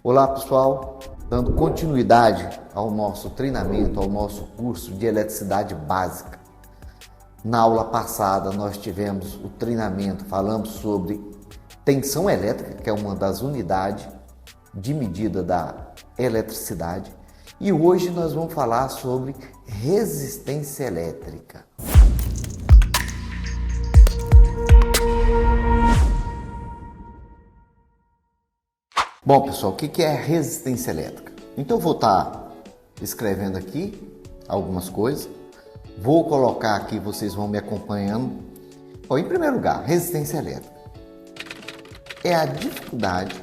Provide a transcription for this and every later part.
Olá pessoal, dando continuidade ao nosso treinamento, ao nosso curso de eletricidade básica. Na aula passada nós tivemos o treinamento, falamos sobre tensão elétrica, que é uma das unidades de medida da eletricidade, e hoje nós vamos falar sobre resistência elétrica. Bom, pessoal, o que é resistência elétrica? Então eu vou estar escrevendo aqui algumas coisas, vou colocar aqui, vocês vão me acompanhando. Bom, em primeiro lugar, resistência elétrica é a dificuldade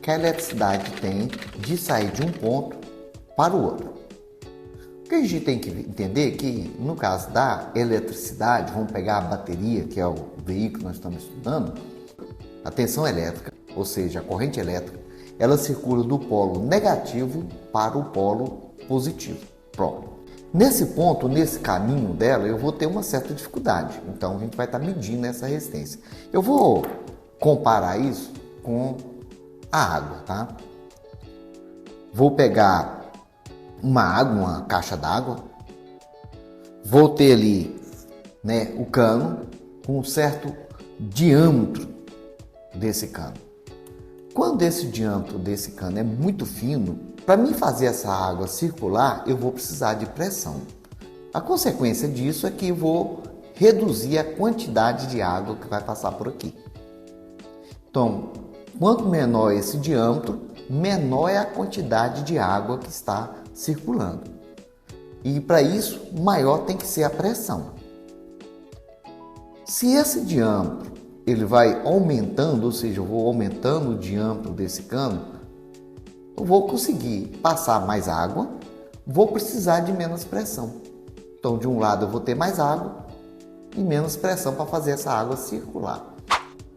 que a eletricidade tem de sair de um ponto para o outro. O que a gente tem que entender é que, no caso da eletricidade, vamos pegar a bateria, que é o veículo que nós estamos estudando, a tensão elétrica, ou seja, a corrente elétrica, ela circula do polo negativo para o polo positivo. Pronto. Nesse ponto, nesse caminho dela, eu vou ter uma certa dificuldade. Então, a gente vai estar medindo essa resistência. Eu vou comparar isso com a água, tá? Vou pegar uma água, uma caixa d'água. Vou ter ali, o cano com um certo diâmetro desse cano. Quando esse diâmetro desse cano é muito fino, para mim fazer essa água circular, eu vou precisar de pressão. A consequência disso é que eu vou reduzir a quantidade de água que vai passar por aqui. Então, quanto menor esse diâmetro, menor é a quantidade de água que está circulando. E para isso, maior tem que ser a pressão. Se esse diâmetro ele vai aumentando, ou seja, eu vou aumentando o diâmetro desse cano, eu vou conseguir passar mais água, vou precisar de menos pressão. Então, de um lado eu vou ter mais água e menos pressão para fazer essa água circular.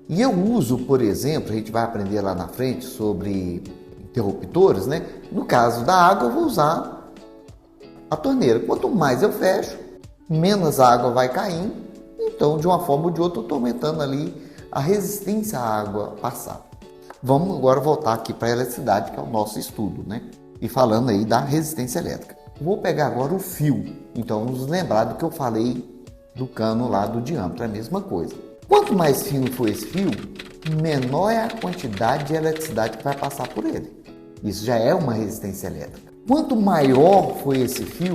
E eu uso, por exemplo, a gente vai aprender lá na frente sobre interruptores, No caso da água, eu vou usar a torneira. Quanto mais eu fecho, menos água vai caindo. Então, de uma forma ou de outra, eu estou aumentando ali a resistência à água passar. Vamos agora voltar aqui para a eletricidade, que é o nosso estudo, E falando aí da resistência elétrica. Vou pegar agora o fio. Então, vamos lembrar do que eu falei do cano lá do diâmetro, é a mesma coisa. Quanto mais fino for esse fio, menor é a quantidade de eletricidade que vai passar por ele. Isso já é uma resistência elétrica. Quanto maior for esse fio,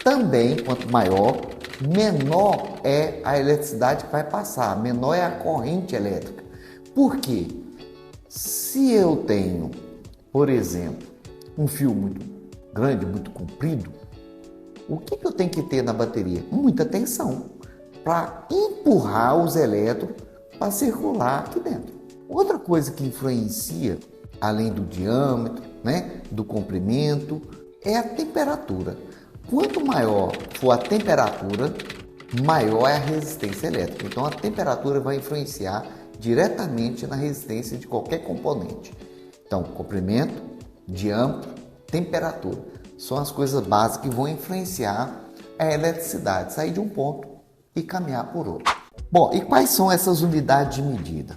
também, quanto maior, menor é a eletricidade que vai passar, menor é a corrente elétrica. Por quê? Se eu tenho, por exemplo, um fio muito grande, muito comprido, o que eu tenho que ter na bateria? Muita tensão para empurrar os elétrons para circular aqui dentro. Outra coisa que influencia, além do diâmetro, do comprimento, é a temperatura. Quanto maior for a temperatura, maior é a resistência elétrica. Então, a temperatura vai influenciar diretamente na resistência de qualquer componente. Então, comprimento, diâmetro, temperatura são as coisas básicas que vão influenciar a eletricidade, sair de um ponto e caminhar por outro. Bom, e quais são essas unidades de medida?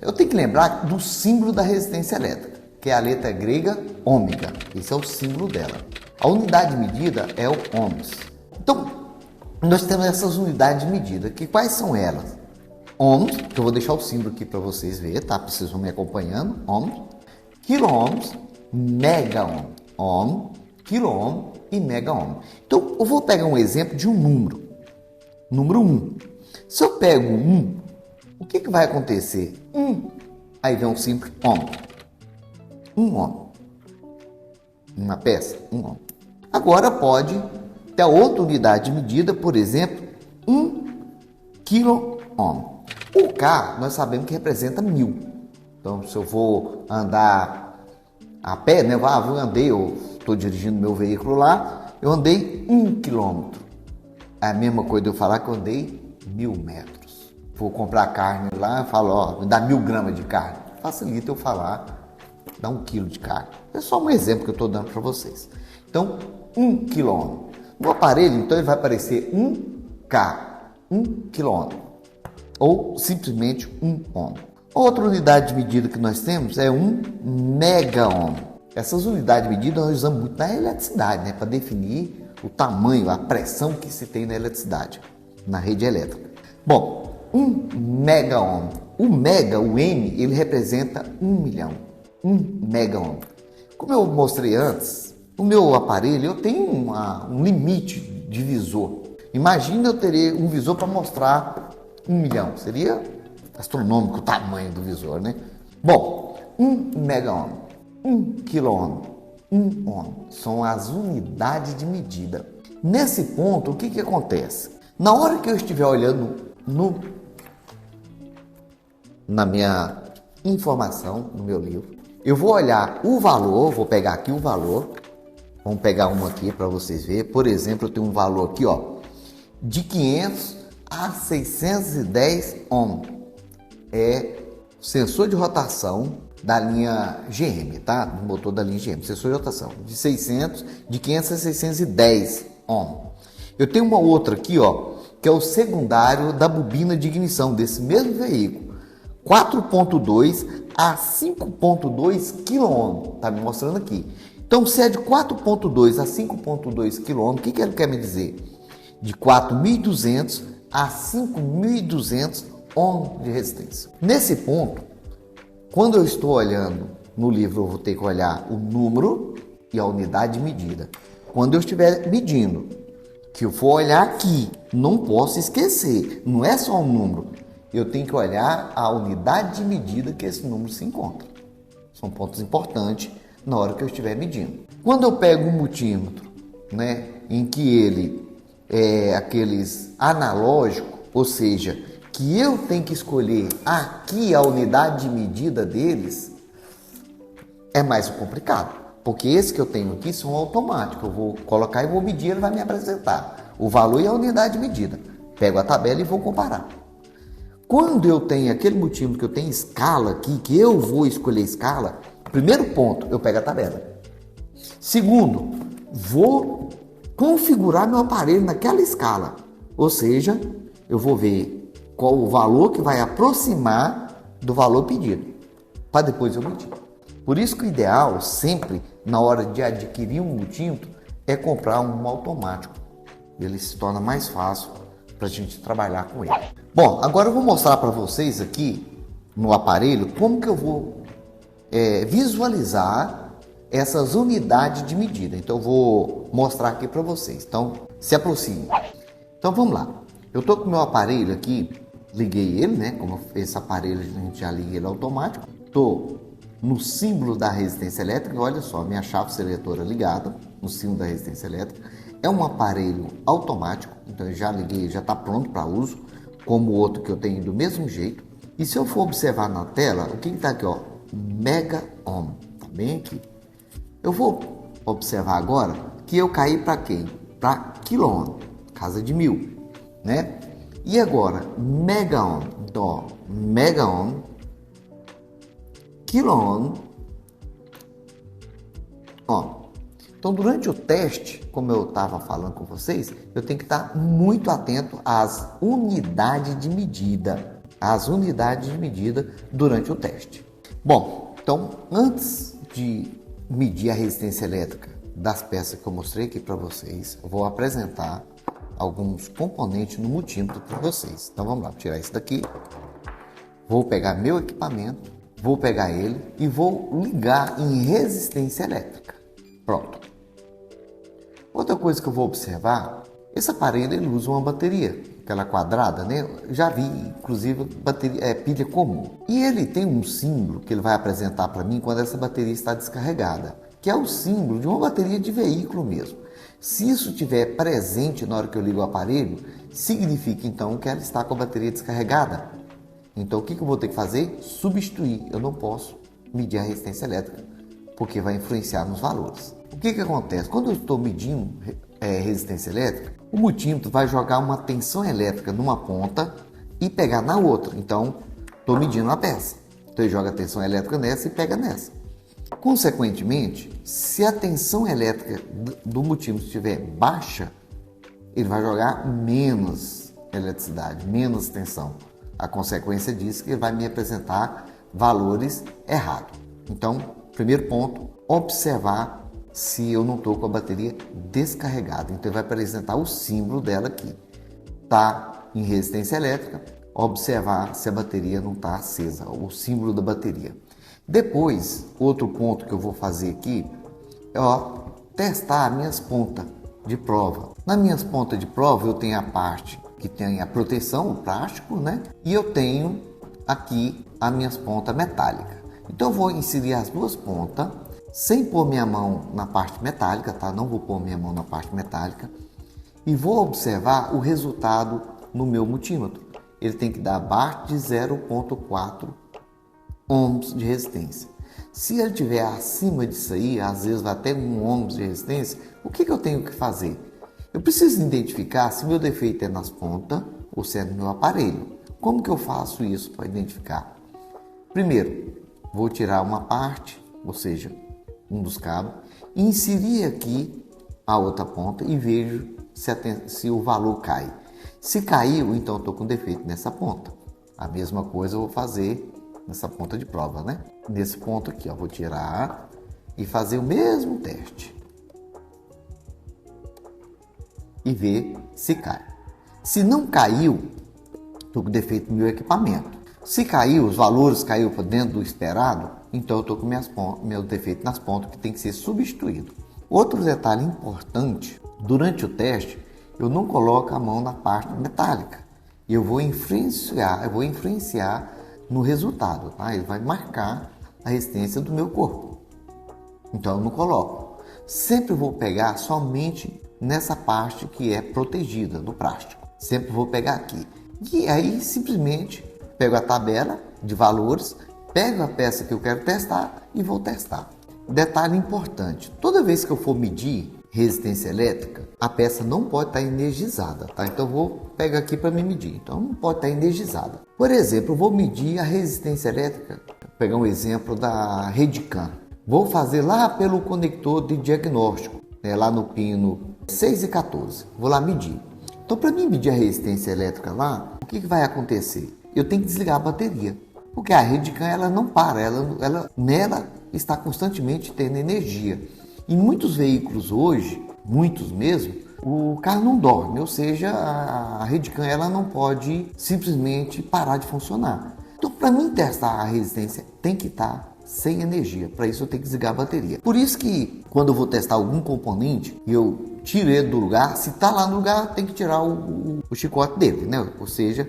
Eu tenho que lembrar do símbolo da resistência elétrica, que é a letra grega ômega. Esse é o símbolo dela. A unidade de medida é o ohms. Então, nós temos essas unidades de medida. Quais são elas? Ohms, que eu vou deixar o símbolo aqui para vocês verem, tá? Vocês vão me acompanhando. Ohms, quilo-ohms, mega-ohm. Ohm, quilo-ohm e mega-ohm. Então, eu vou pegar um exemplo de um número. Número 1. Se eu pego 1, o que vai acontecer? 1, aí vem um simples ohm. 1 ohm. Uma peça, 1 ohm. Agora pode ter outra unidade de medida, por exemplo, 1 quilo-ohm. O K nós sabemos que representa 1000. Então, se eu vou andar a pé, eu estou dirigindo meu veículo lá, eu andei 1 quilômetro. É a mesma coisa de eu falar que eu andei 1000 metros. Vou comprar carne lá, eu falo, me dá 1000 gramas de carne. Facilita eu falar, dá 1 quilo de carne. É só um exemplo que eu estou dando para vocês. Então, 1 quilômetro. No aparelho, então, ele vai aparecer 1K, 1 quilômetro. Ou simplesmente 1 ohm. Outra unidade de medida que nós temos é um megaohm. Essas unidades de medida nós usamos muito na eletricidade, né? Para definir o tamanho, a pressão que se tem na eletricidade, na rede elétrica. Bom, um megaohm. O mega, o M, ele representa 1 milhão. 1 megaohm. Como eu mostrei antes, o meu aparelho eu tenho um limite de visor. Imagina eu teria um visor para mostrar 1 milhão. Seria astronômico o tamanho do visor, né? Bom, 1 megaohm, 1 quiloohm, 1 ohm são as unidades de medida. Nesse ponto, o que acontece? Na hora que eu estiver olhando na minha informação, no meu livro, eu vou olhar o valor, vou pegar aqui o valor, vamos pegar um aqui para vocês verem. Por exemplo, eu tenho um valor aqui, ó, de 500 a 610 ohm. É o sensor de rotação da linha GM, tá? Do motor da linha GM, sensor de rotação de 500 a 610 ohm. Eu tenho uma outra aqui, ó, que é o secundário da bobina de ignição desse mesmo veículo, 4.2 a 5.2 kΩ, tá me mostrando aqui. Então, se é de 4.2 a 5.2 kΩ, o que ele quer me dizer? De 4.200 a 5.200 ohm de resistência. Nesse ponto, quando eu estou olhando no livro, eu vou ter que olhar o número e a unidade de medida. Quando eu estiver medindo, que eu for olhar aqui, não posso esquecer, não é só um número, eu tenho que olhar a unidade de medida que esse número se encontra. São pontos importantes na hora que eu estiver medindo. Quando eu pego um multímetro, né, em que ele é aqueles analógico, ou seja, que eu tenho que escolher aqui a unidade de medida deles, é mais complicado, porque esse que eu tenho aqui são automáticos. Eu vou colocar e vou medir, ele vai me apresentar o valor e a unidade de medida. Pego a tabela e vou comparar. Quando eu tenho aquele multímetro que eu tenho escala aqui, que eu vou escolher escala, primeiro ponto, eu pego a tabela. Segundo, vou configurar meu aparelho naquela escala, ou seja, eu vou ver qual o valor que vai aproximar do valor pedido, para depois eu medir. Por isso que o ideal sempre, na hora de adquirir um multímetro, é comprar um automático. Ele se torna mais fácil para a gente trabalhar com ele. Bom, agora eu vou mostrar para vocês aqui no aparelho como que eu vou visualizar essas unidades de medida. Então eu vou mostrar aqui para vocês. Então se aproxime. Então vamos lá. Eu estou com o meu aparelho aqui, liguei ele, né? Como esse aparelho a gente já liga ele automático. Estou no símbolo da resistência elétrica. Olha só, minha chave seletora ligada no símbolo da resistência elétrica. É um aparelho automático, então eu já liguei, já está pronto para uso, como o outro que eu tenho do mesmo jeito. E se eu for observar na tela, o que está aqui, ó, mega ohm, tá bem aqui. Eu vou observar agora que eu caí para quem? Para quiloohm, casa de 1000, né? E agora, mega ohm, então, ó, mega ohm, quiloohm, ó. Então, durante o teste, como eu estava falando com vocês, eu tenho que estar muito atento às unidades de medida. As unidades de medida durante o teste. Bom, então, antes de medir a resistência elétrica das peças que eu mostrei aqui para vocês, eu vou apresentar alguns componentes no multímetro para vocês. Então, vamos lá, vou tirar isso daqui. Vou pegar meu equipamento, vou pegar ele e vou ligar em resistência elétrica. Pronto. Outra coisa que eu vou observar, esse aparelho ele usa uma bateria, aquela quadrada, né? Eu já vi, inclusive, bateria, pilha comum. E ele tem um símbolo que ele vai apresentar para mim quando essa bateria está descarregada, que é o símbolo de uma bateria de veículo mesmo. Se isso estiver presente na hora que eu ligo o aparelho, significa então que ela está com a bateria descarregada. Então o que eu vou ter que fazer? Substituir. Eu não posso medir a resistência elétrica, porque vai influenciar nos valores. O que acontece? Quando eu estou medindo resistência elétrica, o multímetro vai jogar uma tensão elétrica numa ponta e pegar na outra. Então, estou medindo a peça. Então, ele joga a tensão elétrica nessa e pega nessa. Consequentemente, se a tensão elétrica do multímetro estiver baixa, ele vai jogar menos eletricidade, menos tensão A consequência disso é que ele vai me apresentar valores errados. Então, primeiro ponto, observar se eu não estou com a bateria descarregada. Então, ele vai apresentar o símbolo dela aqui. Está em resistência elétrica, observar se a bateria não está acesa, o símbolo da bateria. Depois, outro ponto que eu vou fazer aqui é testar minhas pontas de prova. Nas minhas pontas de prova eu tenho a parte que tem a proteção, o plástico, né? E eu tenho aqui as minhas pontas metálicas. Então eu vou inserir as duas pontas sem pôr minha mão na parte metálica, tá? Não vou pôr minha mão na parte metálica e vou observar o resultado no meu multímetro. Ele tem que dar abaixo de 0,4 ohms de resistência. Se ele estiver acima disso aí, às vezes vai até 1 ohms de resistência, o que eu tenho que fazer? Eu preciso identificar se meu defeito é nas pontas ou se é no meu aparelho. Como que eu faço isso para identificar? Primeiro, vou tirar uma parte, ou seja, um dos cabos, e inserir aqui a outra ponta e vejo se o valor cai. Se caiu, então eu estou com defeito nessa ponta. A mesma coisa eu vou fazer nessa ponta de prova, né? Nesse ponto aqui, vou tirar e fazer o mesmo teste. E ver se cai. Se não caiu, estou com defeito no meu equipamento. Se caiu, os valores caiu para dentro do esperado, então eu estou com meu defeito nas pontas que tem que ser substituído. Outro detalhe importante, durante o teste, eu não coloco a mão na parte metálica. Eu vou influenciar no resultado, tá? Ele vai marcar a resistência do meu corpo. Então eu não coloco. Sempre vou pegar somente nessa parte que é protegida do plástico. Sempre vou pegar aqui. E aí simplesmente pego a tabela de valores, pego a peça que eu quero testar e vou testar. Detalhe importante, toda vez que eu for medir resistência elétrica, a peça não pode estar energizada, tá? Então eu vou pegar aqui para me medir. Então não pode estar energizada. Por exemplo, eu vou medir a resistência elétrica, vou pegar um exemplo da Redcam. Vou fazer lá pelo conector de diagnóstico, lá no pino 6 e 14. Vou lá medir. Então, para mim medir a resistência elétrica lá, o que vai acontecer? Eu tenho que desligar a bateria, porque a Redcam ela não para, nela está constantemente tendo energia. Em muitos veículos hoje, muitos mesmo, o carro não dorme, ou seja, a Redcam ela não pode simplesmente parar de funcionar. Então, para mim testar a resistência, tem que estar sem energia. Para isso eu tenho que desligar a bateria. Por isso que quando eu vou testar algum componente e eu tiro ele do lugar, se está lá no lugar, tem que tirar o chicote dele, né? Ou seja,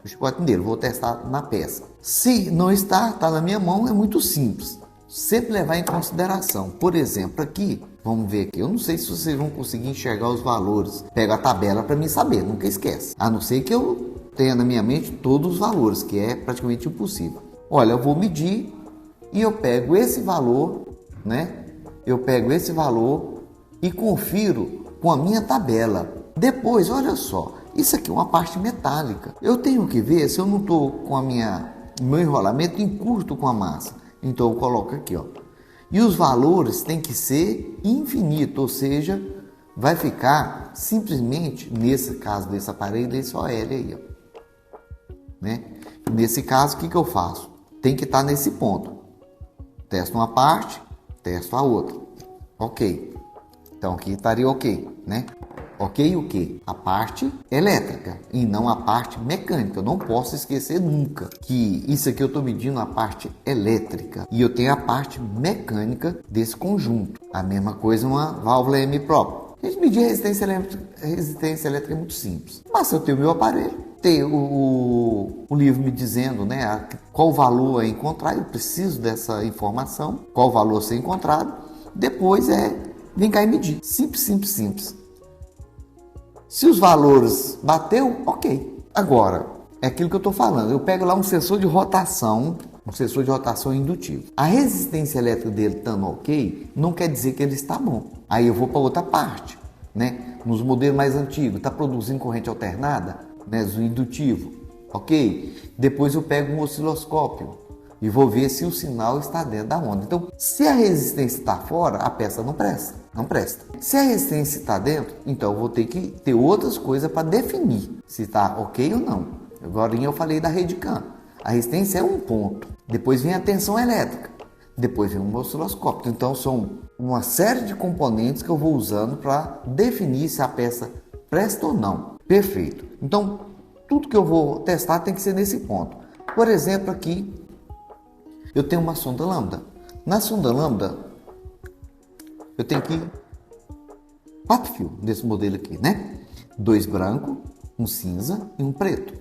o chicote dele. Vou testar na peça. Se não está na minha mão, é muito simples. Sempre levar em consideração. Por exemplo, aqui, vamos ver aqui. Eu não sei se vocês vão conseguir enxergar os valores. Pego a tabela para mim saber, nunca esquece. A não ser que eu tenha na minha mente todos os valores, que é praticamente impossível. Olha, eu vou medir e eu pego esse valor, né? Eu pego esse valor e confiro com a minha tabela. Depois, olha só, isso aqui é uma parte metálica. Eu tenho que ver se eu não estou com meu enrolamento em curto com a massa. Então eu coloco aqui, E os valores têm que ser infinitos, ou seja, vai ficar simplesmente, nesse caso desse aparelho, desse OL aí, né? Nesse caso, o que eu faço? Tem que estar nesse ponto. Testo uma parte, testo a outra. Ok. Então aqui estaria ok, né? Ok o quê? A parte elétrica e não a parte mecânica. Eu não posso esquecer nunca que isso aqui eu estou medindo a parte elétrica e eu tenho a parte mecânica desse conjunto. A mesma coisa uma válvula M própria. A gente medir a resistência elétrica é muito simples. Mas se eu tenho o meu aparelho, ter o livro me dizendo, né, qual valor é encontrar, eu preciso dessa informação, qual valor ser encontrado, depois vem cá e medir. Simples, simples, simples. Se os valores bateu, ok. Agora, é aquilo que eu estou falando, eu pego lá um sensor de rotação indutivo. A resistência elétrica dele estando ok, não quer dizer que ele está bom. Aí eu vou para outra parte, né? Nos modelos mais antigos, está produzindo corrente alternada, né? O indutivo, ok? Depois eu pego um osciloscópio e vou ver se o sinal está dentro da onda. Então, se a resistência está fora, a peça não presta. Não presta. Se a resistência está dentro, então eu vou ter que ter outras coisas para definir se está ok ou não. Agora eu falei da rede CAN. A resistência é um ponto. Depois vem a tensão elétrica. Depois vem um osciloscópio. Então são uma série de componentes que eu vou usando para definir se a peça presta ou não. Perfeito. Então tudo que eu vou testar tem que ser nesse ponto. Por exemplo, aqui eu tenho uma sonda lambda. Na sonda lambda eu tenho aqui 4 fios desse modelo aqui, né? 2 brancos, um cinza e um preto.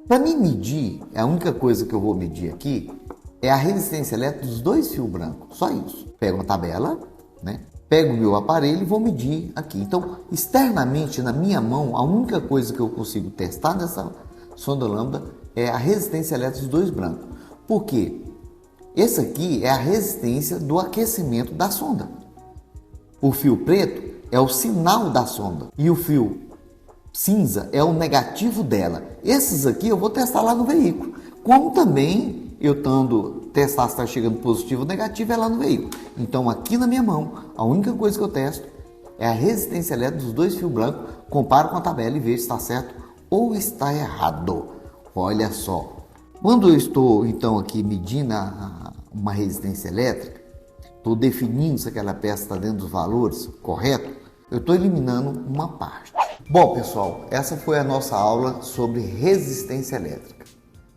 Para mim medir, a única coisa que eu vou medir aqui é a resistência elétrica dos 2 fios brancos, só isso. Pego uma tabela, né? Pego o meu aparelho e vou medir aqui. Então, externamente na minha mão, a única coisa que eu consigo testar nessa sonda lambda é a resistência elétrica dos 2 brancos. Por quê? Esse aqui é a resistência do aquecimento da sonda. O fio preto é o sinal da sonda e o fio cinza é o negativo dela. Esses aqui eu vou testar lá no veículo. Como também eu testar se está chegando positivo ou negativo é lá no veículo. Então aqui na minha mão, a única coisa que eu testo é a resistência elétrica dos 2 fios brancos, comparo com a tabela e vejo se está certo ou está errado. Olha só. Quando eu estou então aqui medindo uma resistência elétrica, estou definindo se aquela peça está dentro dos valores corretos, eu estou eliminando uma parte. Bom, pessoal, essa foi a nossa aula sobre resistência elétrica.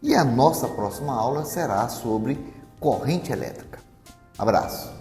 E a nossa próxima aula será sobre corrente elétrica. Abraço!